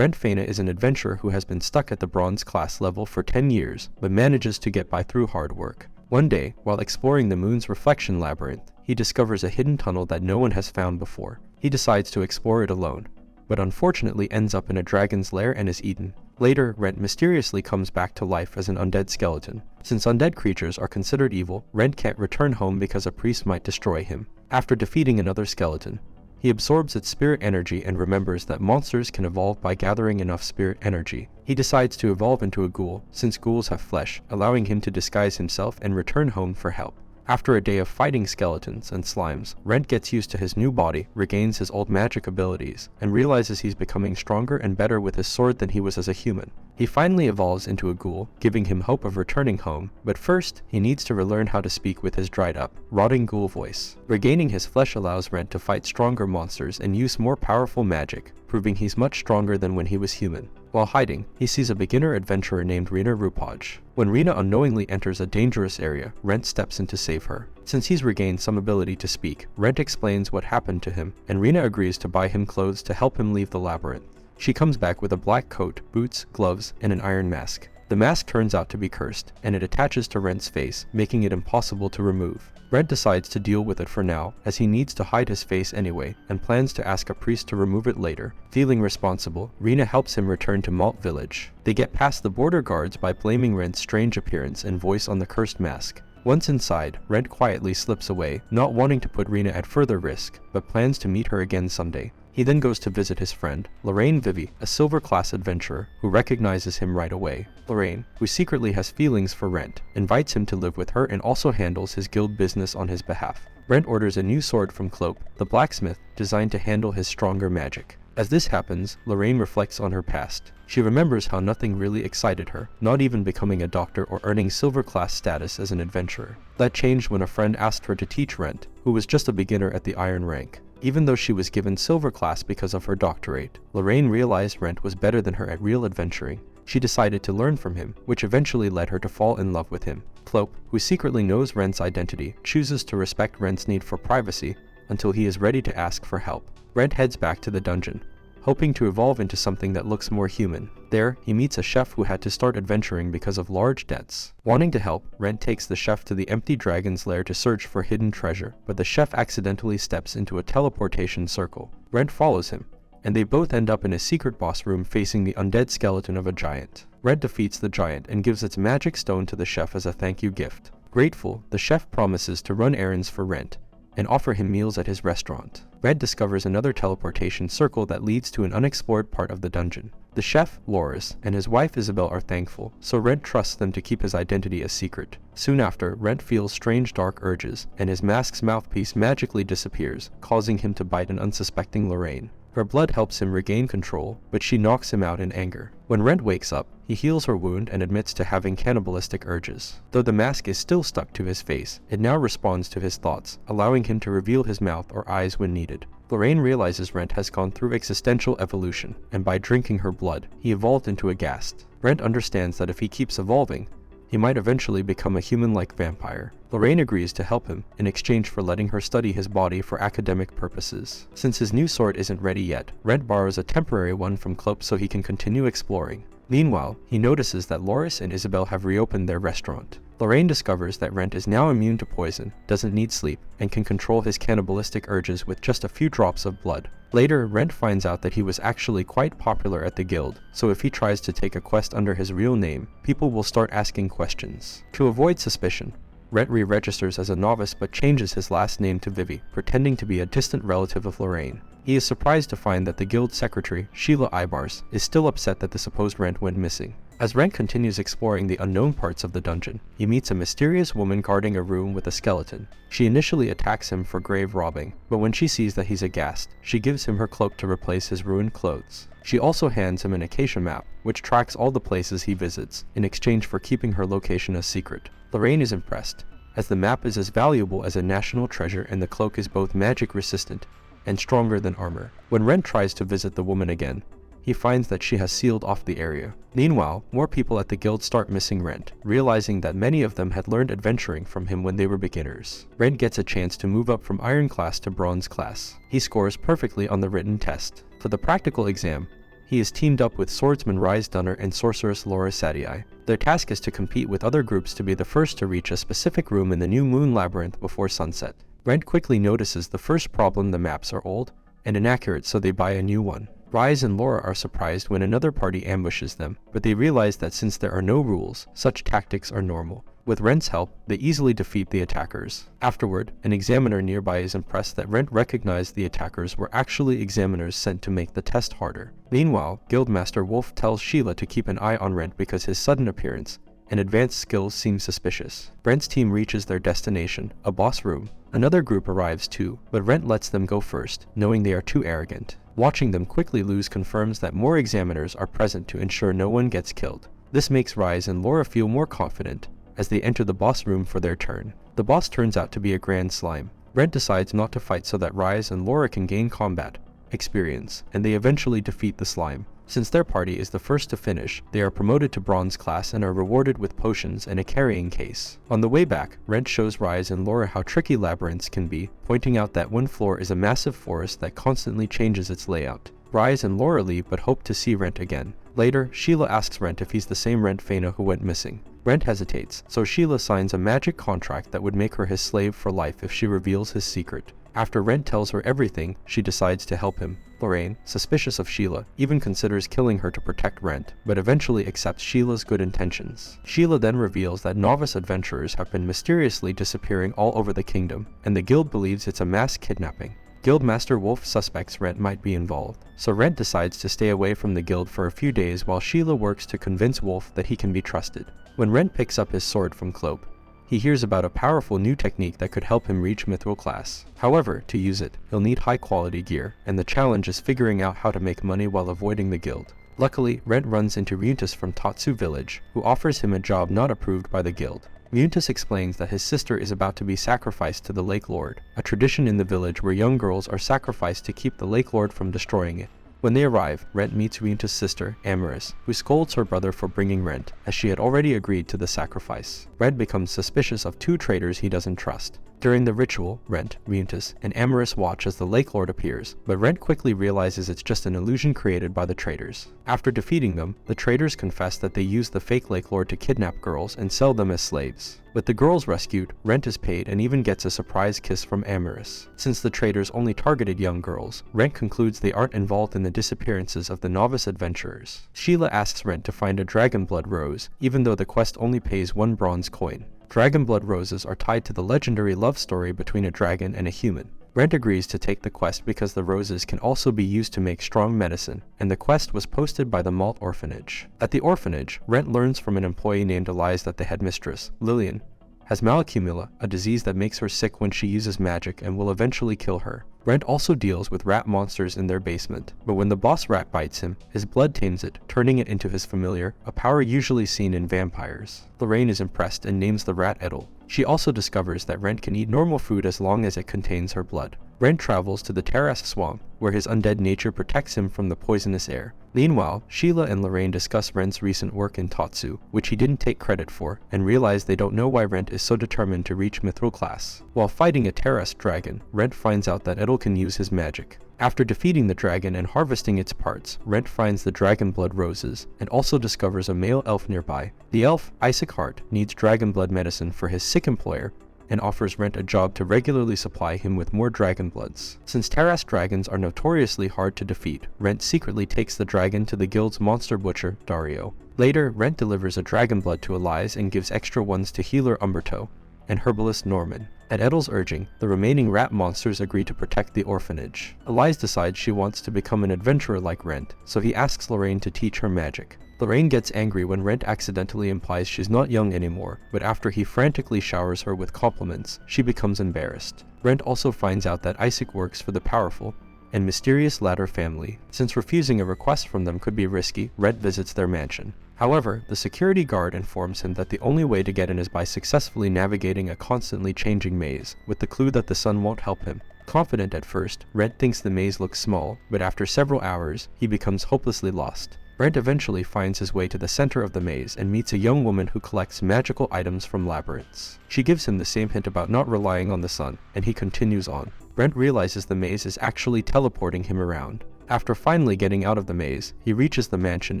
Brent Faina is an adventurer who has been stuck at the bronze class level for 10 years, but manages to get by through hard work. One day, while exploring the moon's reflection labyrinth, he discovers a hidden tunnel that no one has found before. He decides to explore it alone, but unfortunately ends up in a dragon's lair and is eaten. Later, Rent mysteriously comes back to life as an undead skeleton. Since undead creatures are considered evil, Rent can't return home because a priest might destroy him. After defeating another skeleton, he absorbs its spirit energy and remembers that monsters can evolve by gathering enough spirit energy. He decides to evolve into a ghoul, since ghouls have flesh, allowing him to disguise himself and return home for help. After a day of fighting skeletons and slimes, Rent gets used to his new body, regains his old magic abilities, and realizes he's becoming stronger and better with his sword than he was as a human. He finally evolves into a ghoul, giving him hope of returning home, but first, he needs to relearn how to speak with his dried up, rotting ghoul voice. Regaining his flesh allows Rent to fight stronger monsters and use more powerful magic, proving he's much stronger than when he was human. While hiding, he sees a beginner adventurer named Rina Rupaj. When Rina unknowingly enters a dangerous area, Rent steps in to save her. Since he's regained some ability to speak, Rent explains what happened to him, and Rina agrees to buy him clothes to help him leave the labyrinth. She comes back with a black coat, boots, gloves, and an iron mask. The mask turns out to be cursed, and it attaches to Rent's face, making it impossible to remove. Rent decides to deal with it for now, as he needs to hide his face anyway, and plans to ask a priest to remove it later. Feeling responsible, Rina helps him return to Malt Village. They get past the border guards by blaming Rent's strange appearance and voice on the cursed mask. Once inside, Rent quietly slips away, not wanting to put Rina at further risk, but plans to meet her again someday. He then goes to visit his friend, Lorraine Vivi, a silver-class adventurer, who recognizes him right away. Lorraine, who secretly has feelings for Rent, invites him to live with her and also handles his guild business on his behalf. Rent orders a new sword from Clope, the blacksmith, designed to handle his stronger magic. As this happens, Lorraine reflects on her past. She remembers how nothing really excited her, not even becoming a doctor or earning silver-class status as an adventurer. That changed when a friend asked her to teach Rent, who was just a beginner at the iron rank. Even though she was given silver class because of her doctorate, Lorraine realized Rent was better than her at real adventuring. She decided to learn from him, which eventually led her to fall in love with him. Clope, who secretly knows Rent's identity, chooses to respect Rent's need for privacy until he is ready to ask for help. Rent heads back to the dungeon, hoping to evolve into something that looks more human. There, he meets a chef who had to start adventuring because of large debts. Wanting to help, Rent takes the chef to the empty dragon's lair to search for hidden treasure, but the chef accidentally steps into a teleportation circle. Rent follows him, and they both end up in a secret boss room facing the undead skeleton of a giant. Rent defeats the giant and gives its magic stone to the chef as a thank you gift. Grateful, the chef promises to run errands for Rent and offer him meals at his restaurant. Rent discovers another teleportation circle that leads to an unexplored part of the dungeon. The chef, Loris, and his wife Isabel are thankful, so Rent trusts them to keep his identity a secret. Soon after, Rent feels strange dark urges, and his mask's mouthpiece magically disappears, causing him to bite an unsuspecting Lorraine. Her blood helps him regain control, but she knocks him out in anger. When Rent wakes up, he heals her wound and admits to having cannibalistic urges. Though the mask is still stuck to his face, it now responds to his thoughts, allowing him to reveal his mouth or eyes when needed. Lorraine realizes Rent has gone through existential evolution, and by drinking her blood, he evolved into a ghast. Rent understands that if he keeps evolving, he might eventually become a human-like vampire. Lorraine agrees to help him in exchange for letting her study his body for academic purposes. Since his new sword isn't ready yet, Rent borrows a temporary one from Clope so he can continue exploring. Meanwhile, he notices that Loris and Isabel have reopened their restaurant. Lorraine discovers that Rent is now immune to poison, doesn't need sleep, and can control his cannibalistic urges with just a few drops of blood. Later, Rent finds out that he was actually quite popular at the guild, so if he tries to take a quest under his real name, people will start asking questions. To avoid suspicion, Rent re-registers as a novice but changes his last name to Vivi, pretending to be a distant relative of Lorraine. He is surprised to find that the guild secretary, Sheila Ibars, is still upset that the supposed Rent went missing. As Rent continues exploring the unknown parts of the dungeon, he meets a mysterious woman guarding a room with a skeleton. She initially attacks him for grave robbing, but when she sees that he's a ghast, she gives him her cloak to replace his ruined clothes. She also hands him an acacia map, which tracks all the places he visits, in exchange for keeping her location a secret. Lorraine is impressed, as the map is as valuable as a national treasure and the cloak is both magic resistant and stronger than armor. When Rent tries to visit the woman again, he finds that she has sealed off the area. Meanwhile, more people at the guild start missing Rent, realizing that many of them had learned adventuring from him when they were beginners. Rent gets a chance to move up from Iron class to Bronze class. He scores perfectly on the written test. For the practical exam, He is teamed up with swordsman Rizz and sorceress Laura Sadii. Their task is to compete with other groups to be the first to reach a specific room in the new moon labyrinth before sunset. Rent quickly notices the first problem: the maps are old and inaccurate, so they buy a new one. Rizz and Laura are surprised when another party ambushes them, but they realize that since there are no rules, such tactics are normal. With Rent's help, they easily defeat the attackers. Afterward, an examiner nearby is impressed that Rent recognized the attackers were actually examiners sent to make the test harder. Meanwhile, Guildmaster Wolf tells Sheila to keep an eye on Rent because his sudden appearance and advanced skills seem suspicious. Rent's team reaches their destination, a boss room. Another group arrives too, but Rent lets them go first, knowing they are too arrogant. Watching them quickly lose confirms that more examiners are present to ensure no one gets killed. This makes Rizz and Laura feel more confident as they enter the boss room for their turn. The boss turns out to be a grand slime. Rent decides not to fight so that Rizz and Laura can gain combat experience, and they eventually defeat the slime. Since their party is the first to finish, they are promoted to bronze class and are rewarded with potions and a carrying case. On the way back, Rent shows Rizz and Laura how tricky labyrinths can be, pointing out that one floor is a massive forest that constantly changes its layout. Rizz and Laura leave but hope to see Rent again. Later, Sheila asks Rent if he's the same Rent Fena who went missing. Rent hesitates, so Sheila signs a magic contract that would make her his slave for life if she reveals his secret. After Rent tells her everything, she decides to help him. Lorraine, suspicious of Sheila, even considers killing her to protect Rent, but eventually accepts Sheila's good intentions. Sheila then reveals that novice adventurers have been mysteriously disappearing all over the kingdom, and the guild believes it's a mass kidnapping. Guildmaster Wolf suspects Rent might be involved, so Rent decides to stay away from the guild for a few days while Sheila works to convince Wolf that he can be trusted. When Rent picks up his sword from Clope, he hears about a powerful new technique that could help him reach mithril class. However, to use it, he'll need high-quality gear, and the challenge is figuring out how to make money while avoiding the guild. Luckily, Rent runs into Ryuntis from Tatsu village, who offers him a job not approved by the guild. Ryuntis explains that his sister is about to be sacrificed to the Lake Lord, a tradition in the village where young girls are sacrificed to keep the Lake Lord from destroying it. When they arrive, Rent meets Ryuntis' sister, Amaris, who scolds her brother for bringing Rent, as she had already agreed to the sacrifice. Rent becomes suspicious of two traitors he doesn't trust. During the ritual, Rent, Ryuntis, and Amaris watch as the Lake Lord appears, but Rent quickly realizes it's just an illusion created by the traitors. After defeating them, the traitors confess that they used the fake Lake Lord to kidnap girls and sell them as slaves. With the girls rescued, Rent is paid and even gets a surprise kiss from Amaris. Since the traitors only targeted young girls, Rent concludes they aren't involved in the disappearances of the novice adventurers. Sheila asks Rent to find a dragon blood rose, even though the quest only pays 1 bronze coin. Dragon blood roses are tied to the legendary love story between a dragon and a human. Rent agrees to take the quest because the roses can also be used to make strong medicine, and the quest was posted by the Malt Orphanage. At the orphanage, Rent learns from an employee named Elias that the headmistress, Lillian, has malacumula, a disease that makes her sick when she uses magic and will eventually kill her. Rent also deals with rat monsters in their basement, but when the boss rat bites him, his blood tames it, turning it into his familiar, a power usually seen in vampires. Lorraine is impressed and names the rat Edel. She also discovers that Rent can eat normal food as long as it contains her blood. Rent travels to the Terrace Swamp, where his undead nature protects him from the poisonous air. Meanwhile, Sheila and Lorraine discuss Rent's recent work in Tatsu, which he didn't take credit for, and realize they don't know why Rent is so determined to reach mithril class. While fighting a Terrace dragon, Rent finds out that Edel can use his magic. After defeating the dragon and harvesting its parts, Rent finds the dragon blood roses, and also discovers a male elf nearby. The elf, Isaac Hart, needs dragon blood medicine for his sick employer, and offers Rent a job to regularly supply him with more dragon bloods. Since Terras dragons are notoriously hard to defeat, Rent secretly takes the dragon to the guild's monster butcher, Dario. Later, Rent delivers a dragon blood to Elias and gives extra ones to healer Umberto and herbalist Norman. At Edel's urging, the remaining rat monsters agree to protect the orphanage. Elias decides she wants to become an adventurer like Rent, so he asks Lorraine to teach her magic. Lorraine gets angry when Rent accidentally implies she's not young anymore, but after he frantically showers her with compliments, she becomes embarrassed. Rent also finds out that Isaac works for the powerful and mysterious Ladder family. Since refusing a request from them could be risky, Rent visits their mansion. However, the security guard informs him that the only way to get in is by successfully navigating a constantly changing maze, with the clue that the sun won't help him. Confident at first, Rent thinks the maze looks small, but after several hours, he becomes hopelessly lost. Rent eventually finds his way to the center of the maze and meets a young woman who collects magical items from labyrinths. She gives him the same hint about not relying on the sun, and he continues on. Rent realizes the maze is actually teleporting him around. After finally getting out of the maze, he reaches the mansion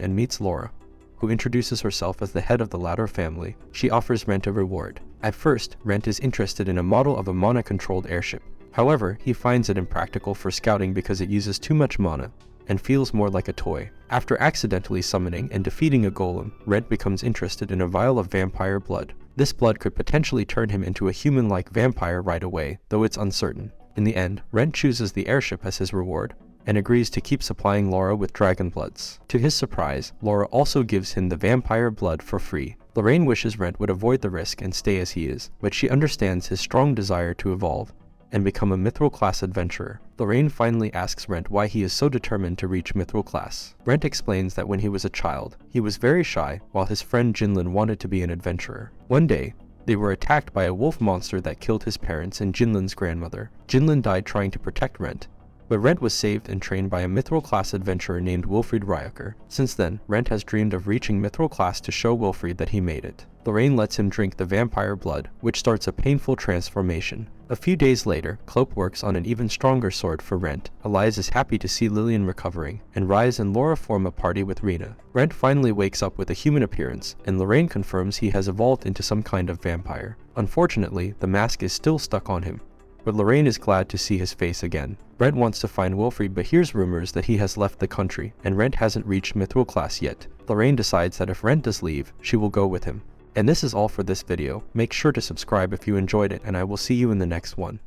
and meets Laura, who introduces herself as the head of the latter family. She offers Rent a reward. At first, Rent is interested in a model of a mana-controlled airship. However, he finds it impractical for scouting because it uses too much mana, and feels more like a toy. After accidentally summoning and defeating a golem, Rent becomes interested in a vial of vampire blood. This blood could potentially turn him into a human-like vampire right away, though it's uncertain. In the end, Rent chooses the airship as his reward, and agrees to keep supplying Laura with dragon bloods. To his surprise, Laura also gives him the vampire blood for free. Lorraine wishes Rent would avoid the risk and stay as he is, but she understands his strong desire to evolve and become a Mithril class adventurer. Lorraine finally asks Rent why he is so determined to reach Mithril class. Rent explains that when he was a child, he was very shy while his friend Jinlin wanted to be an adventurer. One day, they were attacked by a wolf monster that killed his parents and Jinlin's grandmother. Jinlin died trying to protect Rent, but Rent was saved and trained by a Mithril class adventurer named Wilfried Ryaker. Since then, Rent has dreamed of reaching Mithril class to show Wilfried that he made it. Lorraine lets him drink the vampire blood, which starts a painful transformation. A few days later, Clope works on an even stronger sword for Rent. Elias is happy to see Lillian recovering, and Rizz and Laura form a party with Rena. Rent finally wakes up with a human appearance, and Lorraine confirms he has evolved into some kind of vampire. Unfortunately, the mask is still stuck on him, but Lorraine is glad to see his face again. Rent wants to find Wilfried but hears rumors that he has left the country, and Rent hasn't reached Mithril class yet. Lorraine decides that if Rent does leave, she will go with him. And this is all for this video. Make sure to subscribe if you enjoyed it, and I will see you in the next one.